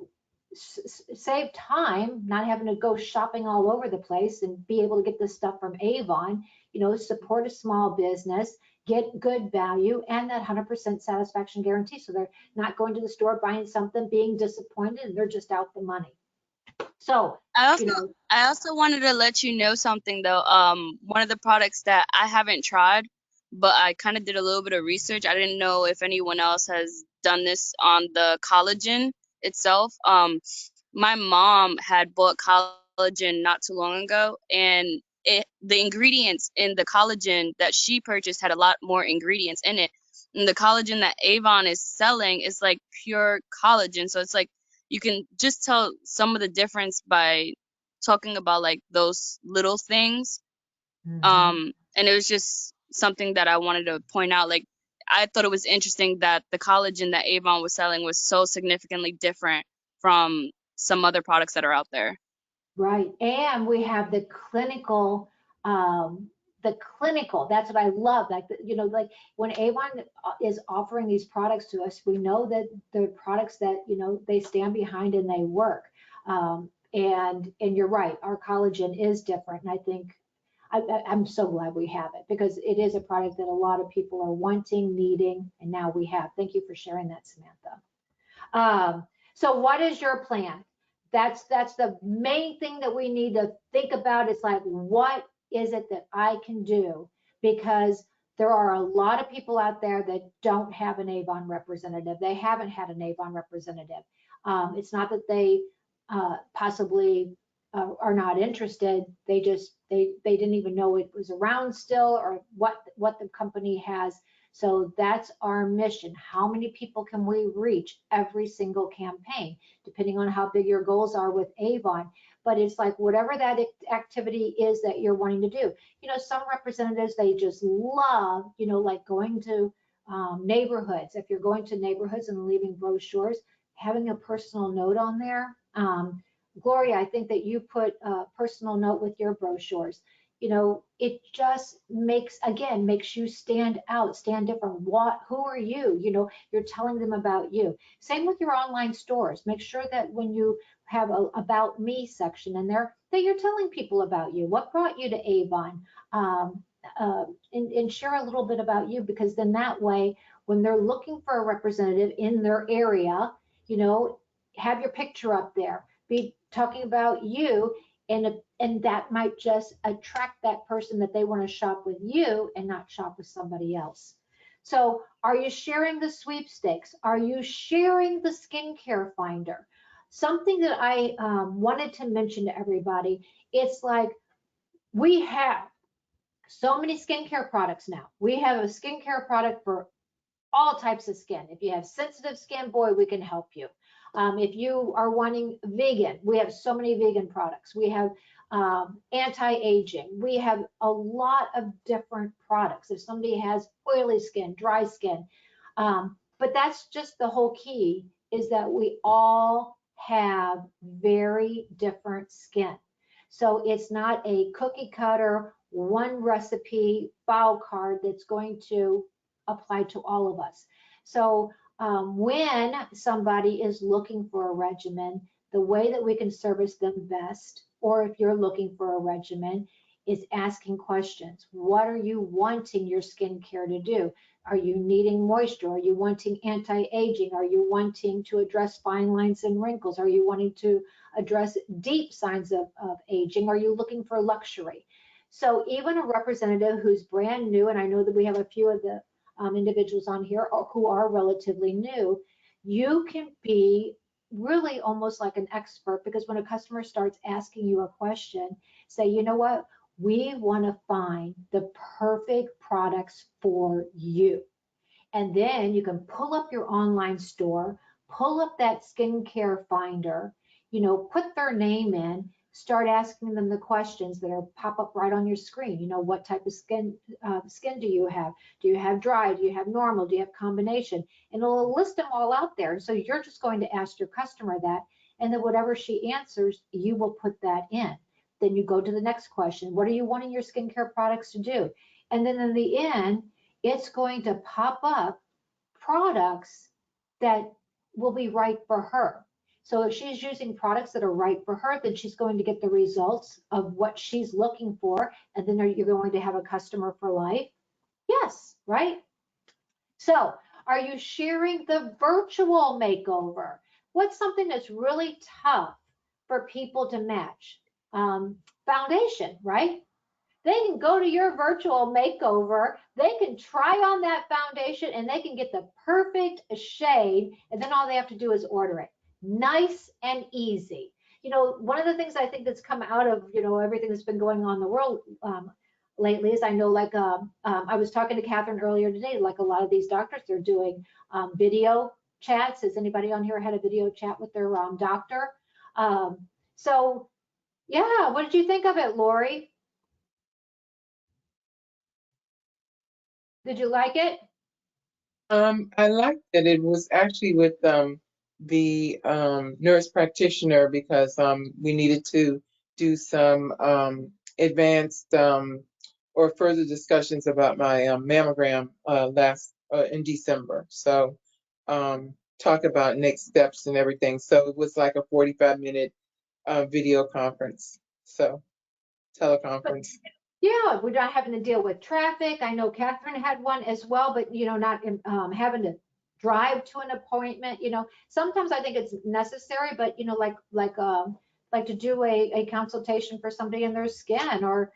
save time, not having to go shopping all over the place and be able to get this stuff from Avon, support a small business, get good value and that 100% satisfaction guarantee. So they're not going to the store buying something, being disappointed, and they're just out the money. So, I you also know, I also wanted to let you know something though. One of the products that I haven't tried, but I kind of did a little bit of research. I didn't know if anyone else has done this on the collagen itself. My mom had bought collagen not too long ago, and the ingredients in the collagen that she purchased had a lot more ingredients in it. And the collagen that Avon is selling is like pure collagen, so it's like you can just tell some of the difference by talking about like those little things. mhm. And it was just something that I wanted to point out. Like I thought it was interesting that the collagen that Avon was selling was so significantly different from some other products that are out there. Right. And we have the clinical, that's what I love. Like, like when Avon is offering these products to us, we know that the products that, they stand behind and they work. And you're right, our collagen is different. And I think I'm so glad we have it because it is a product that a lot of people are wanting, needing, and now we have. Thank you for sharing that, Samantha. So what is your plan? That's the main thing that we need to think about. It's like, what is it that I can do? Because there are a lot of people out there that don't have an Avon representative. They haven't had an Avon representative. It's not that they possibly are not interested. They didn't even know it was around still or what the company has. So that's our mission. How many people can we reach every single campaign, depending on how big your goals are with Avon? But it's like whatever that activity is that you're wanting to do. Some representatives, they just love, like going to neighborhoods. If you're going to neighborhoods and leaving brochures, having a personal note on there. Gloria, I think that you put a personal note with your brochures. it just makes you stand out, stand different. Who are you? You're telling them about you. Same with your online stores. Make sure that when you have a about me section in there, that you're telling people about you. What brought you to Avon? And share a little bit about you, because then that way, when they're looking for a representative in their area, have your picture up there, be talking about you, and that might just attract that person that they want to shop with you and not shop with somebody else. So are you sharing the sweepstakes? Are you sharing the skincare finder? Something that I wanted to mention to everybody, it's like we have so many skincare products now. We have a skincare product for all types of skin. If you have sensitive skin, boy, we can help you. If you are wanting vegan, we have so many vegan products. We have anti-aging. We have a lot of different products. If somebody has oily skin, dry skin, but that's just the whole key, is that we all have very different skin. So it's not a cookie cutter, one recipe file card that's going to apply to all of us. So when somebody is looking for a regimen, the way that we can service them best, or if you're looking for a regimen, is asking questions. What are you wanting your skincare to do? Are you needing moisture? Are you wanting anti-aging? Are you wanting to address fine lines and wrinkles? Are you wanting to address deep signs of aging? Are you looking for luxury? So even a representative who's brand new, and I know that we have a few of the individuals on here who are relatively new, you can be really almost like an expert, because when a customer starts asking you a question, say, you know what, we want to find the perfect products for you. And then you can pull up your online store, pull up that skincare finder, put their name in, start asking them the questions that are pop up right on your screen. What type of skin do you have? Do you have dry? Do you have normal? Do you have combination? And it'll list them all out there. So you're just going to ask your customer that, and then whatever she answers, you will put that in. Then you go to the next question. What are you wanting your skincare products to do? And then in the end, it's going to pop up products that will be right for her. So if she's using products that are right for her, then she's going to get the results of what she's looking for. And then you're going to have a customer for life. Yes, right? So are you sharing the virtual makeover? What's something that's really tough for people to match? Foundation, right? They can go to your virtual makeover, they can try on that foundation, and they can get the perfect shade, and then all they have to do is order it. Nice and easy. One of the things I think that's come out of, everything that's been going on in the world lately is, I know, like, I was talking to Catherine earlier today, like a lot of these doctors, they're doing video chats. Has anybody on here had a video chat with their doctor? So, yeah, what did you think of it, Lori? Did you like it? I liked that it was actually with the nurse practitioner, because we needed to do some advanced or further discussions about my mammogram in December. So talk about next steps and everything. So it was like a 45-minute video conference. So teleconference. Yeah, we're not having to deal with traffic. I know Catherine had one as well, but not having to drive to an appointment. Sometimes I think it's necessary, but like to do a consultation for somebody in their skin, or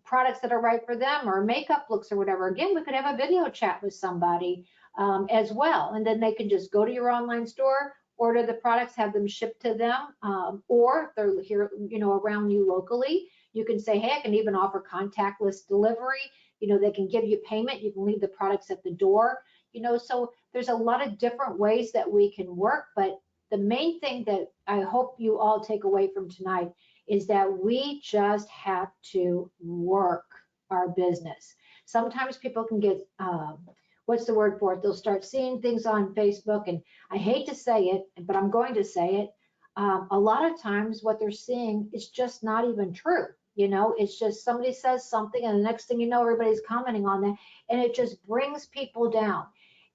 products that are right for them, or makeup looks or whatever. Again, we could have a video chat with somebody as well, and then they can just go to your online store, order the products, have them shipped to them, or if they're here, around you locally. You can say, hey, I can even offer contactless delivery. They can give you payment. You can leave the products at the door. So there's a lot of different ways that we can work. But the main thing that I hope you all take away from tonight is that we just have to work our business. Sometimes people can get, what's the word for it? They'll start seeing things on Facebook, and I hate to say it, but I'm going to say it. A lot of times what they're seeing is just not even true. You know, it's just somebody says something and the next thing you know, everybody's commenting on that, and it just brings people down.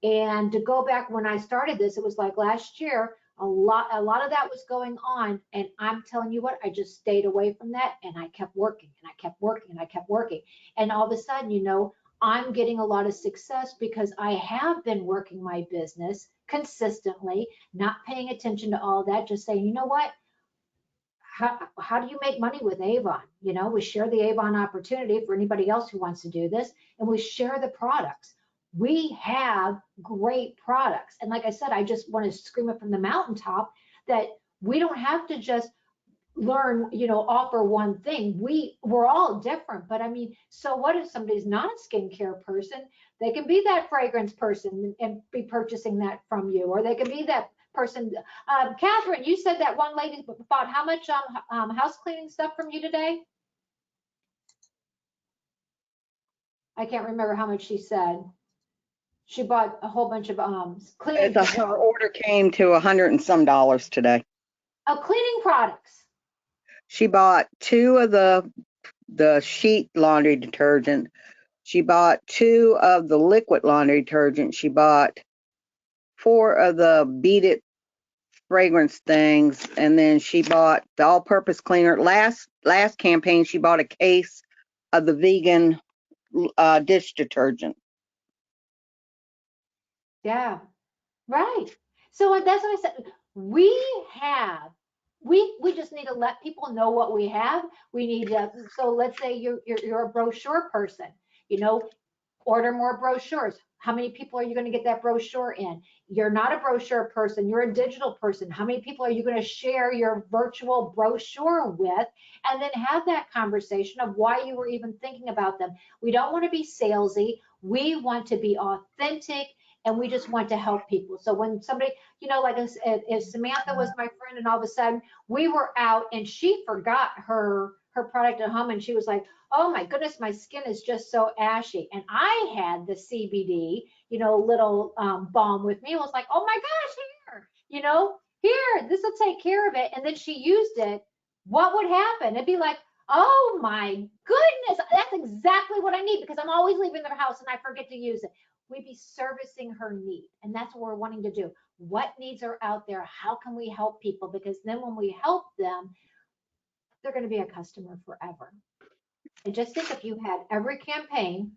And to go back when I started this, it was like last year, a lot of that was going on. And I'm telling you what, I just stayed away from that and I kept working and I kept working and I kept working. And all of a sudden, you know, I'm getting a lot of success because I have been working my business consistently, not paying attention to all that, just saying, you know what? How do you make money with Avon? You know, we share the Avon opportunity for anybody else who wants to do this, and we share the products. We have great products. And like I said, I just want to scream it from the mountaintop that we don't have to just learn, you know, offer one thing. We're all different, but I mean, so what if somebody's not a skincare person? They can be that fragrance person and be purchasing that from you, or they can be that person. Catherine, you said that one lady bought how much house cleaning stuff from you today? I can't remember how much she said. She bought a whole bunch of cleaning. Her order came to $100 and some today. Cleaning products. She bought 2 of the sheet laundry detergent. She bought 2 of the liquid laundry detergent. She bought 4 of the Beat It fragrance things, and then she bought the all-purpose cleaner. Last campaign, she bought a case of the vegan dish detergent. Yeah, right. So that's what I said. We just need to let people know what we have. We need to, so let's say you're a brochure person, you know, order more brochures. How many people are you going to get that brochure in? You're not a brochure person, you're a digital person. How many people are you going to share your virtual brochure with? And then have that conversation of why you were even thinking about them. We don't want to be salesy. We want to be authentic, and we just want to help people. So when somebody, you know, like if Samantha was my friend and all of a sudden we were out and she forgot her product at home and she was like, oh my goodness, my skin is just so ashy. And I had the CBD, you know, little balm with me. It was like, oh my gosh, here, you know, here, this will take care of it. And then she used it. What would happen? It'd be like, oh my goodness, that's exactly what I need, because I'm always leaving the house and I forget to use it. We'd be servicing her need. And that's what we're wanting to do. What needs are out there? How can we help people? Because then when we help them, they're going to be a customer forever. And just think, if you had every campaign,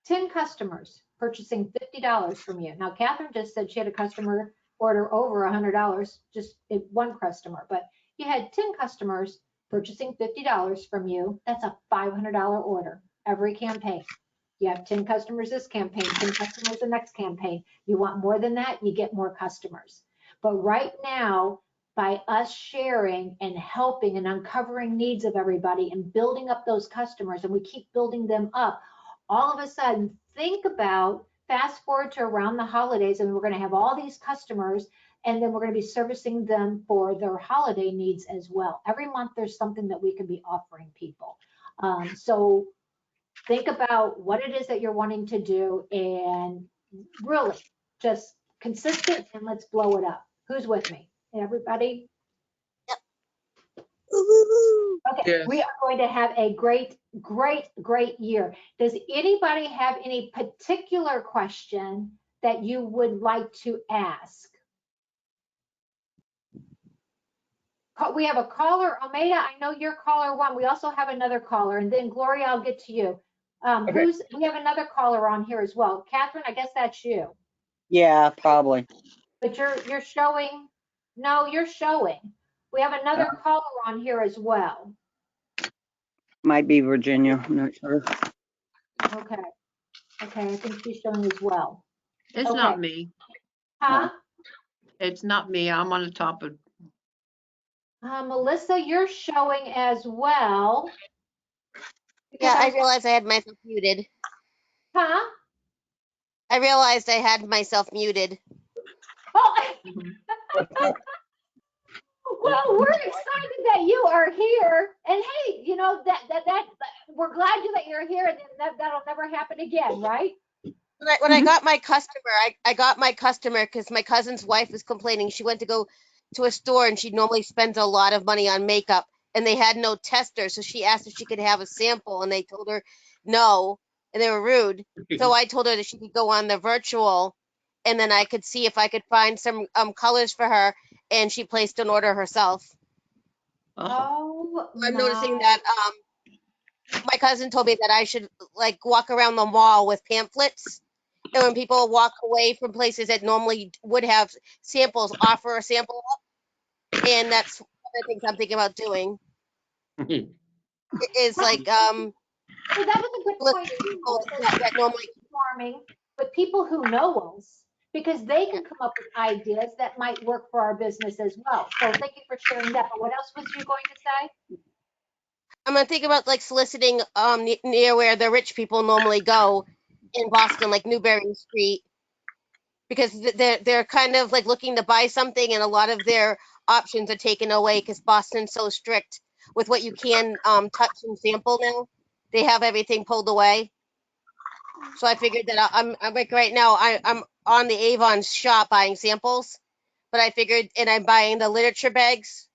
10 customers purchasing $50 from you. Now, Catherine just said she had a customer order over $100, just one customer, but you had 10 customers purchasing $50 from you. That's a $500 order every campaign. You have 10 customers this campaign, 10 customers the next campaign. You want more than that, you get more customers. But right now, by us sharing and helping and uncovering needs of everybody and building up those customers, and we keep building them up, all of a sudden, think about, fast forward to around the holidays, and we're going to have all these customers, and then we're going to be servicing them for their holiday needs as well. Every month, there's something that we can be offering people. So think about what it is that you're wanting to do, and really just consistent, and let's blow it up. Who's with me? Everybody? Okay, Yes. we are going to have a great, great, great year. Does anybody have any particular question that you would like to ask? We have a caller, Almeida. I know you're caller 1. We also have another caller, and then Gloria, I'll get to you. Okay. We have another caller on here as well. Catherine, I guess that's you. Yeah, probably. But you're showing. No, you're showing. We have another caller on here as well. Might be Virginia. I'm not sure. Okay. Okay, I think she's showing as well. It's Okay. not me. Huh? It's not me. I'm on the top of. Melissa, you're showing as well. Yeah, I realized I had myself muted. Huh? I realized I had myself muted. Oh. Well, we're excited that you are here, and hey, you know that we're glad that you're here, and that'll never happen again, right? When I got my customer, I got my customer because my cousin's wife was complaining. She went to go to a store and she normally spends a lot of money on makeup, and they had no tester. So she asked if she could have a sample, and they told her no, and they were rude. So I told her that she could go on the virtual, and then I could see if I could find some colors for her, and she placed an order herself. Awesome. Oh I'm my. noticing that my cousin told me that I should like walk around the mall with pamphlets, and when people walk away from places that normally would have samples, offer a sample up, and that's one of the things I'm thinking about doing. Is like Well, that was a good look point at too, people Melissa, that, that normally farming with people who know us because they can come up with ideas that might work for our business as well. So thank you for sharing that. But what else was you going to say? I'm gonna think about like soliciting near where the rich people normally go in Boston, like Newbury Street, because they're kind of like looking to buy something, and a lot of their options are taken away because Boston's so strict with what you can touch and sample now. They have everything pulled away. So I figured that I'm like right now I'm on the Avon shop buying samples, but I figured, and I'm buying the literature bags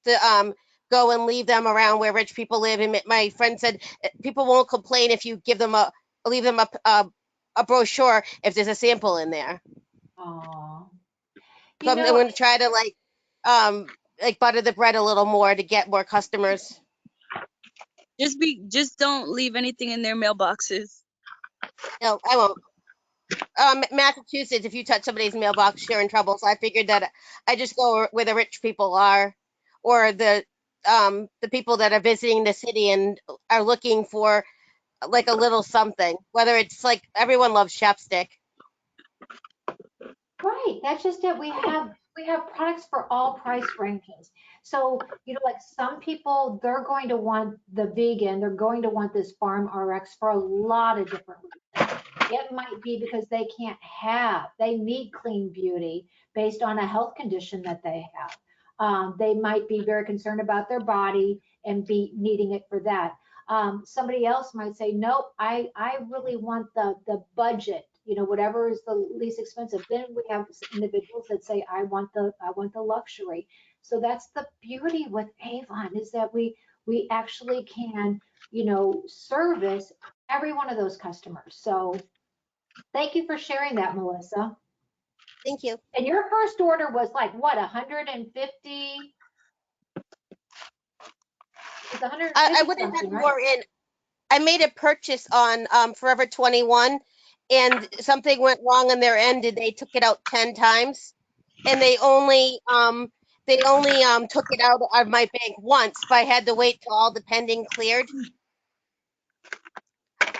to go and leave them around where rich people live. And my friend said people won't complain if you give them leave them a brochure if there's a sample in there. Oh, So you I'm know, going to try to like butter the bread a little more to get more customers. Just don't leave anything in their mailboxes. No, I won't. Massachusetts, if you touch somebody's mailbox, you're in trouble. So I figured that I just go where the rich people are, or the people that are visiting the city and are looking for like a little something. Whether it's like everyone loves chapstick. right. That's just it. We have products for all price ranges. So, like some people, they're going to want the vegan, they're going to want this farm RX for a lot of different reasons. It might be because they need clean beauty based on a health condition that they have. They might be very concerned about their body and be needing it for that. Somebody else might say, nope, I really want the budget, whatever is the least expensive. Then we have individuals that say, I want the luxury. So that's the beauty with Avon is that we actually can, service every one of those customers. So thank you for sharing that, Melissa. Thank you. And your first order was like what, 150? It was I 150 would have had something, right? more in. I made a purchase on Forever 21, and something went wrong on their end, and they took it out 10 times, and they only took it out of my bank once, but I had to wait till all the pending cleared.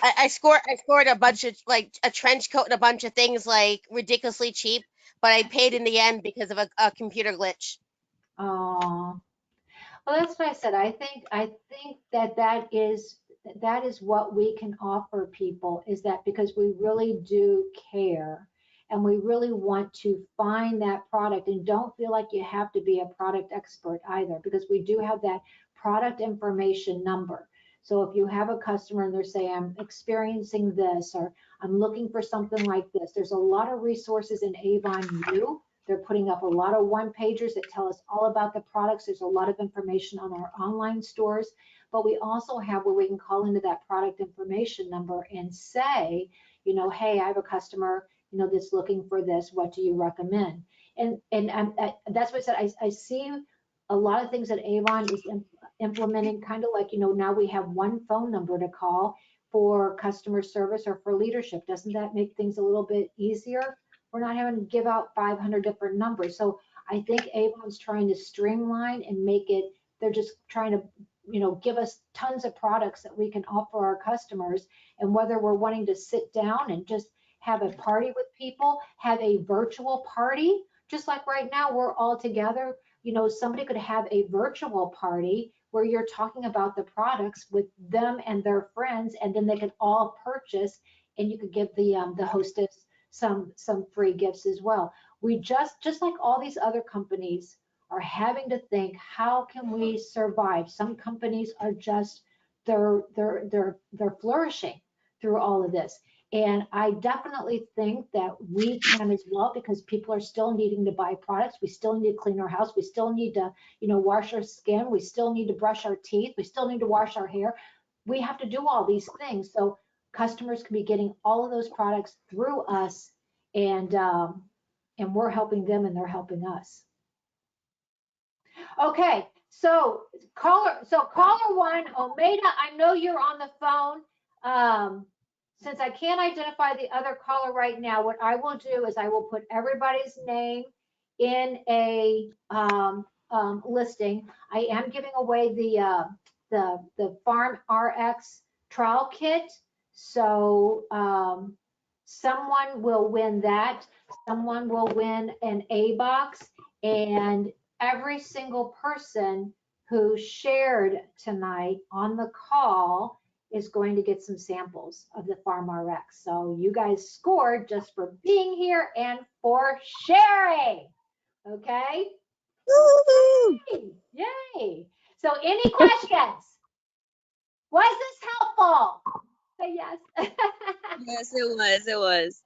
I scored a bunch of like a trench coat and a bunch of things like ridiculously cheap, but I paid in the end because of a computer glitch. Oh, well, that's what I said. I think that is what we can offer people is that because we really do care and we really want to find that product and don't feel like you have to be a product expert either because we do have that product information number. So if you have a customer and they're saying, I'm experiencing this or I'm looking for something like this, there's a lot of resources in Avon U. They're putting up a lot of one pagers that tell us all about the products. There's a lot of information on our online stores, but we also have where we can call into that product information number and say, hey, I have a customer, that's looking for this. What do you recommend? And that's what I said. I see a lot of things that Avon is implementing, kind of like, now we have one phone number to call for customer service or for leadership. Doesn't that make things a little bit easier? We're not having to give out 500 different numbers. So I think Avon's trying to streamline and make it, they're just trying to, give us tons of products that we can offer our customers. And whether we're wanting to sit down and just have a party with people, have a virtual party, just like right now we're all together, somebody could have a virtual party where you're talking about the products with them and their friends, and then they could all purchase and you could give the hostess some free gifts as well. We just like all these other companies are having to think, how can we survive? Some companies are just they're flourishing through all of this. And I definitely think that we can as well, because people are still needing to buy products. We still need to clean our house. We still need to, wash our skin. We still need to brush our teeth. We still need to wash our hair. We have to do all these things. So customers can be getting all of those products through us, and we're helping them and they're helping us. Okay, so caller one, Omeda, I know you're on the phone. Since I can't identify the other caller right now, what I will do is I will put everybody's name in a listing. I am giving away the Farm RX trial kit, so someone will win that. Someone will win an A box, and every single person who shared tonight on the call is going to get some samples of the Farm RX. So you guys scored just for being here and for sharing. Okay? Yay! Yay! So any questions? Was this helpful? Say yes. Yes, it was. It was.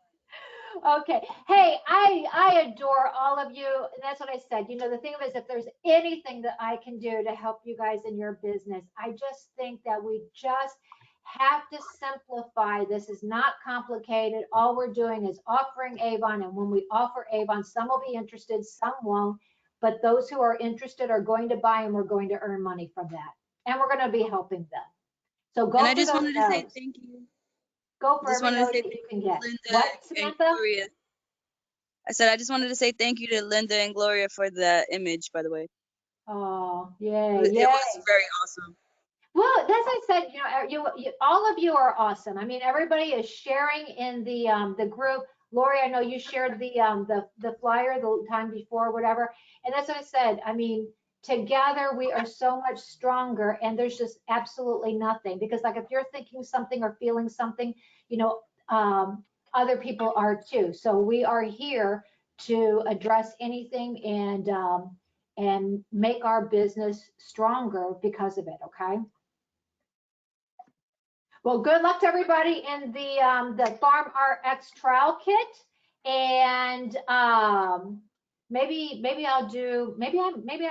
Okay. Hey, I adore all of you. And that's what I said. The thing is, if there's anything that I can do to help you guys in your business, I just think that we just have to simplify. This is not complicated. All we're doing is offering Avon. And when we offer Avon, some will be interested, some won't. But those who are interested are going to buy, and we're going to earn money from that. And we're going to be helping them. So go And I for just those wanted to say no's. thank you. Go I for just every wanted to note say that thank you can you to get. Linda What, and Samantha? Gloria. I said I just wanted to say thank you to Linda and Gloria for the image, by the way. Oh, yay, It yay. was very awesome. Well, as I said, all of you are awesome. I mean, everybody is sharing in the group. Lori, I know you shared the flyer the time before, whatever. And that's what I said. I mean, together we are so much stronger, and there's just absolutely nothing, because like if you're thinking something or feeling something, other people are too. So we are here to address anything and make our business stronger because of it. Okay. Well, good luck to everybody in the Farm RX trial kit, and maybe I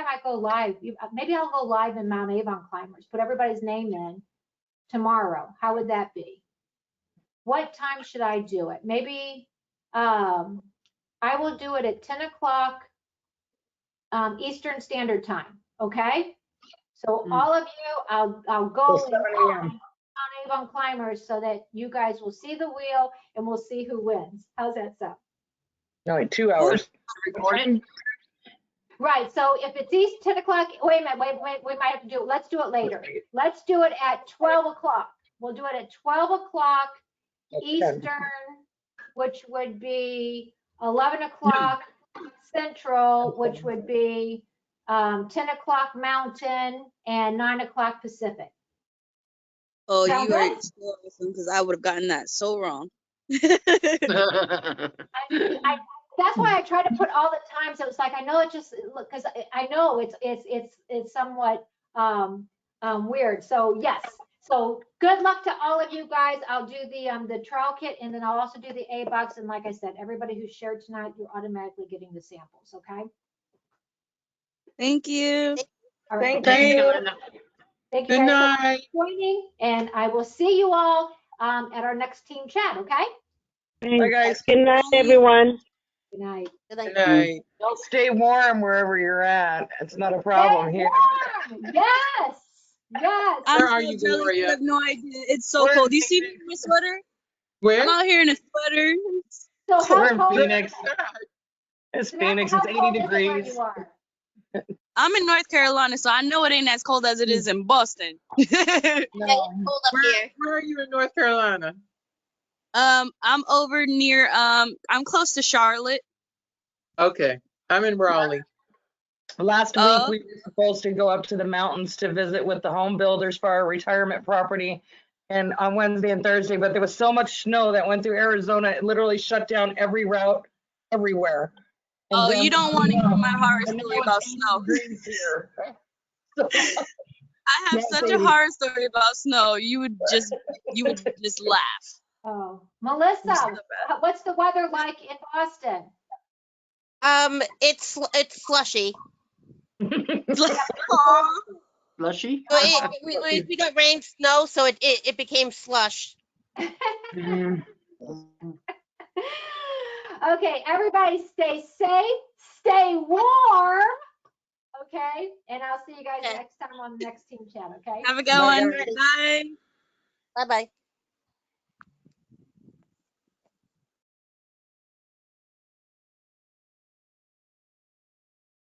might go live. Maybe I'll go live in Mount Avon Climbers. Put everybody's name in tomorrow. How would that be? What time should I do it? Maybe I will do it at 10 o'clock Eastern Standard Time. Okay. So all of you, I'll go So 7 a.m. on Avon Climbers so that you guys will see the wheel and we'll see who wins. How's that sound? No, wait, 2 hours. Recording. Right. So if it's East 10 o'clock, wait a minute, wait, we might have to do it. Let's do it later. Let's do it at 12 o'clock. We'll do it at 12 o'clock Eastern, which would be 11 o'clock Central, which would be 10 o'clock Mountain and 9 o'clock Pacific. Oh, Sound you are good? so awesome, because I would have gotten that so wrong. That's why I try to put all the times. So it's like, I know it just, because I know it's somewhat weird. So yes. So good luck to all of you guys. I'll do the trial kit, and then I'll also do the A box. And like I said, everybody who shared tonight, you're automatically getting the samples. Okay. Thank you. All right. Thank you. Thank you Good guys so much night. for joining, and I will see you all at our next team chat. Okay. Bye, guys. Good night, everyone. Good night. Good night. Good night. Y'all stay warm wherever you're at. It's not a problem here. Warm. Yes. Yes. I'm Where so are you, jealous. You Gloria? have no idea. It's so We're in cold. Do you see me Phoenix. in my sweater? Where? I'm out here in a sweater. So We're how in cold is Phoenix. it? It's Samantha, Phoenix. how It's 80 cold is it where degrees. you are? I'm in North Carolina, so I know it ain't as cold as it is in Boston. Yeah, it's cold up here. Where are you in North Carolina? I'm over near I'm close to Charlotte. Okay. I'm in Raleigh. Last week, Oh, we were supposed to go up to the mountains to visit with the home builders for our retirement property, and on Wednesday and Thursday, but there was so much snow that went through Arizona, it literally shut down every route everywhere. And oh, then, you don't want to hear my horror and now story it's about 80 snow. degrees here. So, I have yeah, it's such a 80. horror story about snow. You would just laugh. Oh, Melissa, what's the weather like in Boston? It's slushy. Aw. Slushy? So we got rain, snow, so it became slush. Okay, everybody stay safe, stay warm. Okay, and I'll see you guys Okay. next time on the next team chat. Okay. Have a good Bye, one. guys. Bye. Bye bye.